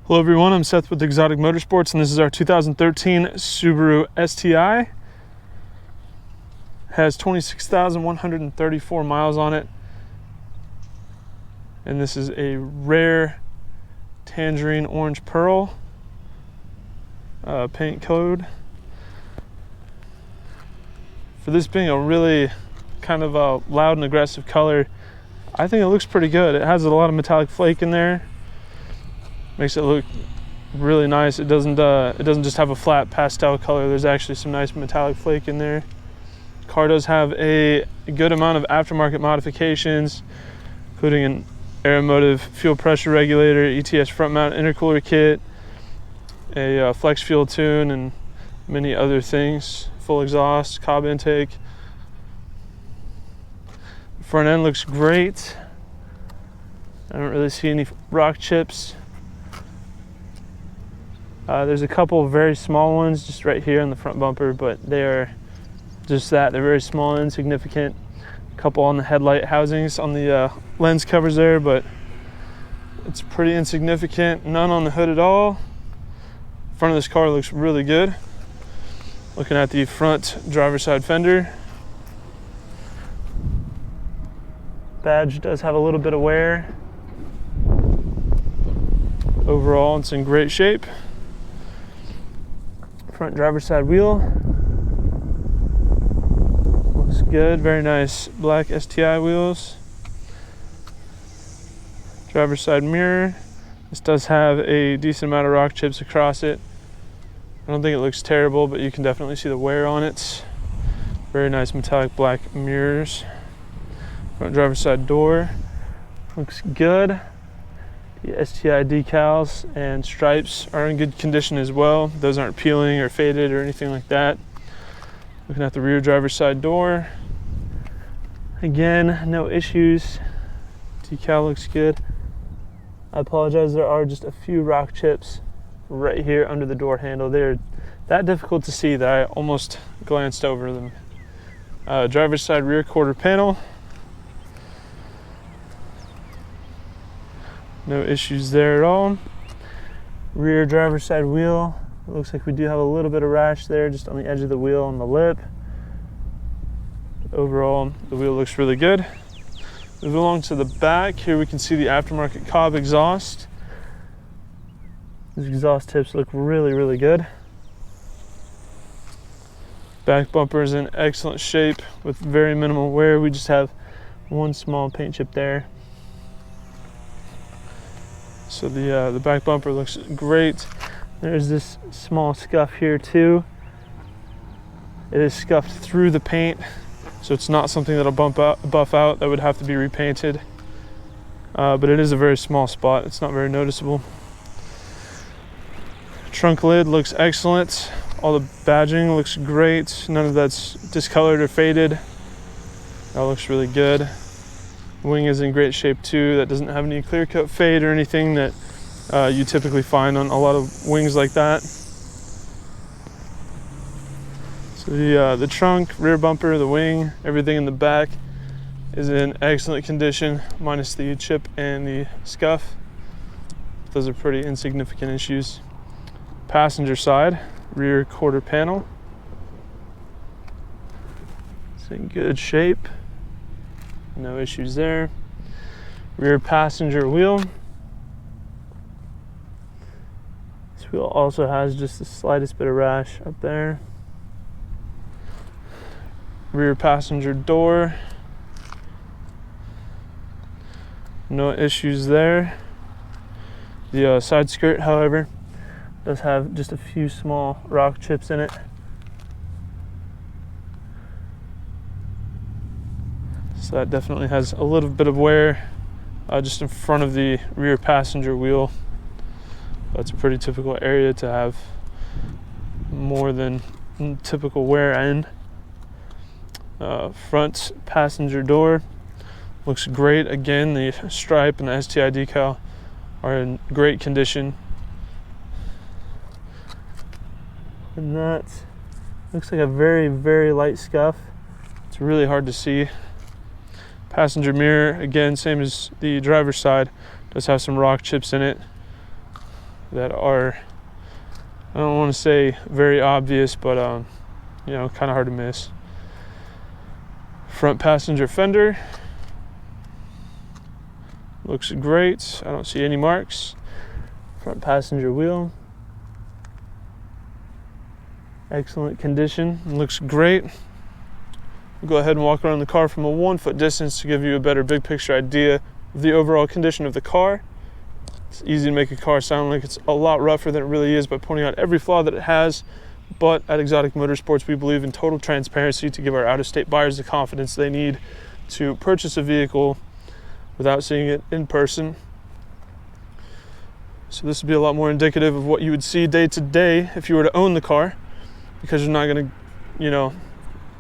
Hello everyone, I'm Seth with Exotic Motorsports, and this is our 2013 Subaru STI. Has 26,134 miles on it, and this is a rare tangerine orange pearl paint code. For this being a really kind of a loud and aggressive color, I think it looks pretty good. It has a lot of metallic flake in there. Makes it look really nice. It doesn't just have a flat pastel color. There's actually some nice metallic flake in there. Car does have a good amount of aftermarket modifications, including an Aeromotive fuel pressure regulator, ETS front mount intercooler kit, a flex fuel tune, and many other things. Full exhaust, cob intake. The front end looks great. I don't really see any rock chips. There's a couple of very small ones just right here on the front bumper, but they are just that. They're very small and insignificant. A couple on the headlight housings on the lens covers there, but it's pretty insignificant. None on the hood at all. Front of this car looks really good. Looking at the front driver's side fender. Badge does have a little bit of wear. Overall, it's in great shape. Front driver's side wheel looks good. Very nice black STI wheels. Driver's side mirror. This does have a decent amount of rock chips across it. I don't think it looks terrible, but you can definitely see the wear on it. Very nice metallic black mirrors. Front driver's side door looks good. The STI decals and stripes are in good condition as well. Those aren't peeling or faded or anything like that. Looking at the rear driver's side door. Again, no issues. Decal looks good. I apologize, there are just a few rock chips right here under the door handle. They're that difficult to see that I almost glanced over them. Driver's side rear quarter panel. No issues there at all. Rear driver's side wheel. It looks like we do have a little bit of rash there just on the edge of the wheel on the lip. Overall, the wheel looks really good. Moving along to the back, here we can see the aftermarket Cobb exhaust. These exhaust tips look really, really good. Back bumper is in excellent shape with very minimal wear. We just have one small paint chip there. So the back bumper looks great. There's this small scuff here too. It is scuffed through the paint, so it's not something that'll buff out. That would have to be repainted. But it is a very small spot. It's not very noticeable. Trunk lid looks excellent. All the badging looks great. None of that's discolored or faded. That looks really good. Wing is in great shape too. That doesn't have any clear coat fade or anything that you typically find on a lot of wings like that. So the trunk, rear bumper, the wing, everything in the back is in excellent condition, minus the chip and the scuff. Those are pretty insignificant issues. Passenger side, rear quarter panel. It's in good shape. No issues there. Rear passenger wheel. This wheel also has just the slightest bit of rash up there. Rear passenger door. No issues there. The side skirt, however, does have just a few small rock chips in it. So that definitely has a little bit of wear just in front of the rear passenger wheel. That's a pretty typical area to have more than typical wear in. Front passenger door looks great. Again, the stripe and the STI decal are in great condition. And that looks like a very, very light scuff. It's really hard to see. Passenger mirror, again, same as the driver's side, does have some rock chips in it. that are, I don't want to say very obvious, but you know, kind of hard to miss. Front passenger fender looks great. I don't see any marks. Front passenger wheel, excellent condition, looks great. We'll go ahead and walk around the car from a 1 foot distance to give you a better big picture idea of the overall condition of the car. It's easy to make a car sound like it's a lot rougher than it really is by pointing out every flaw that it has, but at Exotic Motorsports we believe in total transparency to give our out-of-state buyers the confidence they need to purchase a vehicle without seeing it in person. So this would be a lot more indicative of what you would see day to day if you were to own the car, because you're not going to, you know,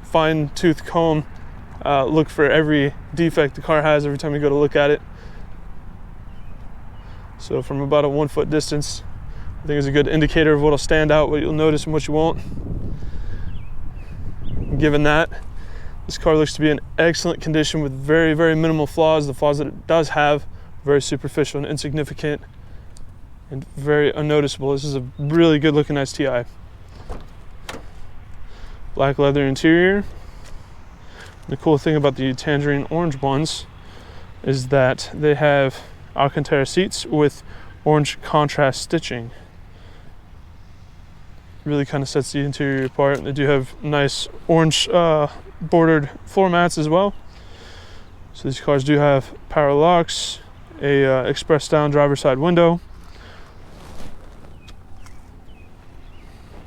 fine tooth comb look for every defect the car has every time you go to look at it. So from about a 1 foot distance, I think is a good indicator of what will stand out, what you'll notice and what you won't. Given that, this car looks to be in excellent condition with very, very minimal flaws. The flaws that it does have, very superficial and insignificant and very unnoticeable. This is a really good looking STI. Black leather interior. The cool thing about the tangerine orange ones is that they have Alcantara seats with orange contrast stitching. Really kind of sets the interior apart. They do have nice orange bordered floor mats as well. So these cars do have power locks, a express down driver's side window,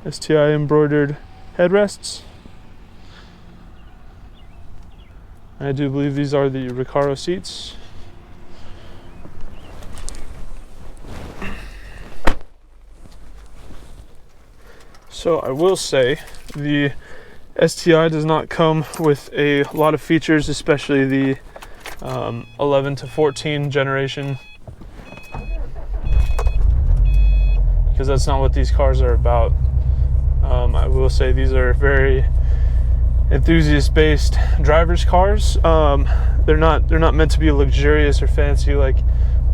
STI embroidered headrests. I do believe these are the Recaro seats. So I will say the STI does not come with a lot of features, especially the 11 to 14 generation, because that's not what these cars are about. I will say these are very enthusiast-based drivers' cars. They're not meant to be luxurious or fancy like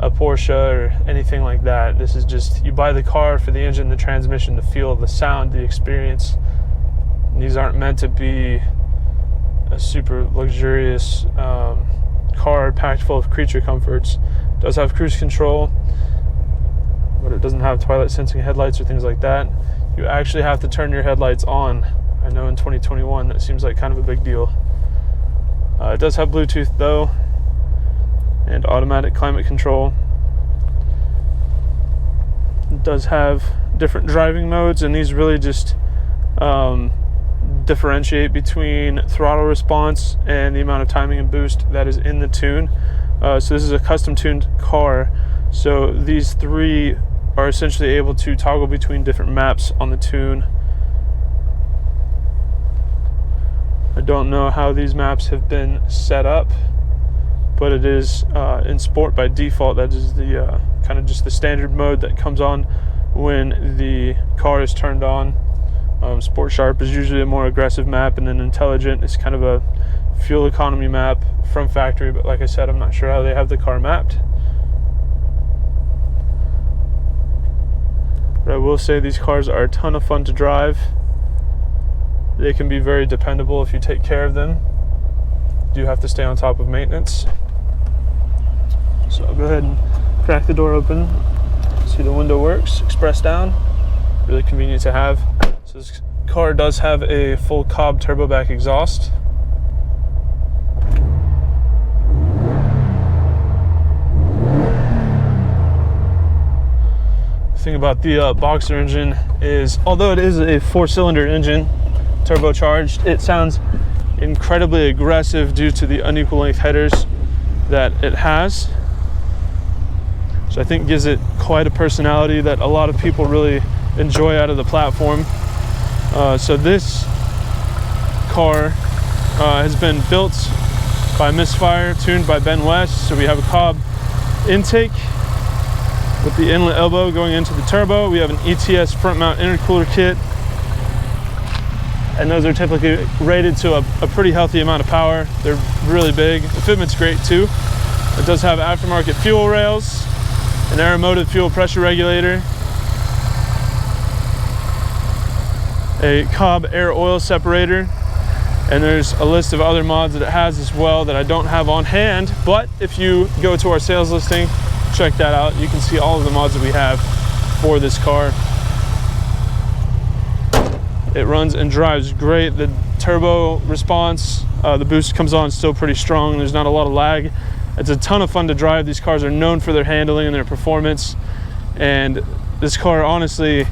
a Porsche or anything like that. This is just, you buy the car for the engine, the transmission, the feel, the sound, the experience. And these aren't meant to be a super luxurious car packed full of creature comforts. It does have cruise control, but it doesn't have twilight sensing headlights or things like that. You actually have to turn your headlights on. I know in 2021 that seems like kind of a big deal. It does have Bluetooth though, and automatic climate control. It does have different driving modes, and these really just differentiate between throttle response and the amount of timing and boost that is in the tune. So this is a custom tuned car, so these three are essentially able to toggle between different maps on the tune. I don't know how these maps have been set up, but it is in sport by default. That is the kind of just the standard mode that comes on when the car is turned on. Sport Sharp is usually a more aggressive map, and then Intelligent is kind of a fuel economy map from factory, but like I said, I'm not sure how they have the car mapped. But I will say these cars are a ton of fun to drive. They can be very dependable if you take care of them. You do have to stay on top of maintenance. So I'll go ahead and crack the door open. See, the window works, express down. Really convenient to have. So this car does have a full Cobb turbo back exhaust. The thing about the Boxer engine is, although it is a 4-cylinder engine, turbocharged, it sounds incredibly aggressive due to the unequal length headers that it has. So I think gives it quite a personality that a lot of people really enjoy out of the platform. So this car has been built by Misfire, tuned by Ben West. So we have a Cobb intake with the inlet elbow going into the turbo. We have an ETS front mount intercooler kit, and those are typically rated to a pretty healthy amount of power. They're really big. The fitment's great too. It does have aftermarket fuel rails, an Aeromotive fuel pressure regulator, a Cobb air oil separator, and there's a list of other mods that it has as well that I don't have on hand, but if you go to our sales listing, check that out. You can see all of the mods that we have for this car. It runs and drives great. The turbo response, the boost comes on still pretty strong. There's not a lot of lag. It's a ton of fun to drive. These cars are known for their handling and their performance, and this car, honestly,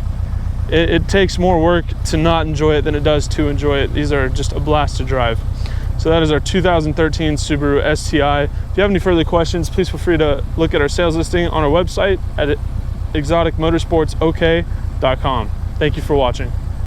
it takes more work to not enjoy it than it does to enjoy it. These are just a blast to drive. So that is our 2013 Subaru STI. If you have any further questions, please feel free to look at our sales listing on our website at exoticmotorsportsok.com. Thank you for watching.